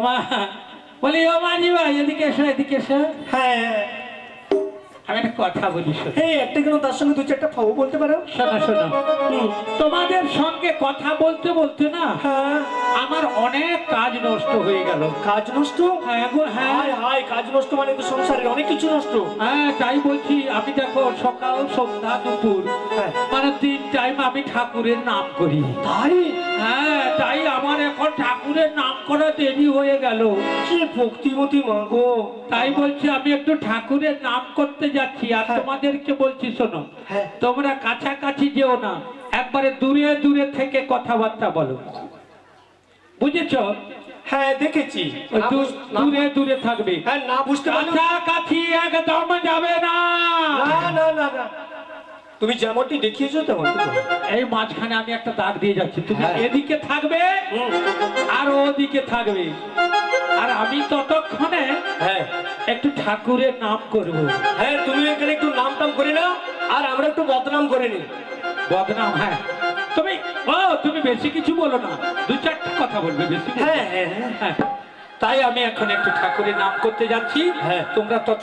মা, বলি ও মাঝি ভাই এদিকে এসো, এদিকে এসো। হ্যাঁ, আমি একটা কথা বলি, শোনো। এই একটা কেন তার সঙ্গে দু চারটা ফাও বলতে পারো? শোনো শোনো, তোমাদের সঙ্গে কথা বলতে বলতে না হ্যাঁ। আমার অনেক কাজ নষ্ট হয়ে গেল। কাজ নষ্ট? হ্যাঁ গো, হ্যাঁ হায় হায়, কাজ নষ্ট মানে তো সংসারের অনেক কিছু নষ্ট। হ্যাঁ, তাই বলছি। আমি দেখো সকাল সন্ধ্যা দুপুর হ্যাঁ। মানে 3 টাইম আমি ঠাকুরের নাম করি। তাই? হ্যাঁ, তাই আমার এখন ঠাকুরের নাম করা দেরি হয়ে গেল। কি ভক্তিমতী মা গো। তাই বলছি আমি একটু ঠাকুরের নাম করতে যাচ্ছি। আর হ্যাঁ। তোমাদেরকে বলছি, শোনো, হ্যাঁ। তোমরা কাছাকাছি যেও না, একবারে দূরে দূরে থেকে কথাবার্তা বলো, বুঝেছো? হ্যাঁ দেখেছি। ওই দূরে দূরে থাকবে, হ্যাঁ, না বুঝতে পারলাম। কাছাকাছি একদম যাবে না। না না না না, তুমি যেমনটি দেখিয়েছো তেমনটি করো। এই মাঝখানে আমি একটা দাগ দিয়ে যাচ্ছি, তুমি হ্যাঁ। এদিকে থাকবে আর ওদিকে থাকবে, আর আমি ততক্ষণে হ্যাঁ একটু ঠাকুরের নাম করব। হ্যাঁ, তুমি এখানে একটু নাম টাম করে নাও, আর আমরা একটু বদনাম করে নিই। বদনাম? হ্যাঁ, তুমি বেশি কিছু বলো না, 2-4টা কথা বলবে, বেশি বলবে না। হ্যাঁ হ্যাঁ হ্যাঁ। হ্যাঁ, তাই আমি এখন একটু ঠাকুরের নাম করতে যাচ্ছি। হ্যাঁ। তোমরা তত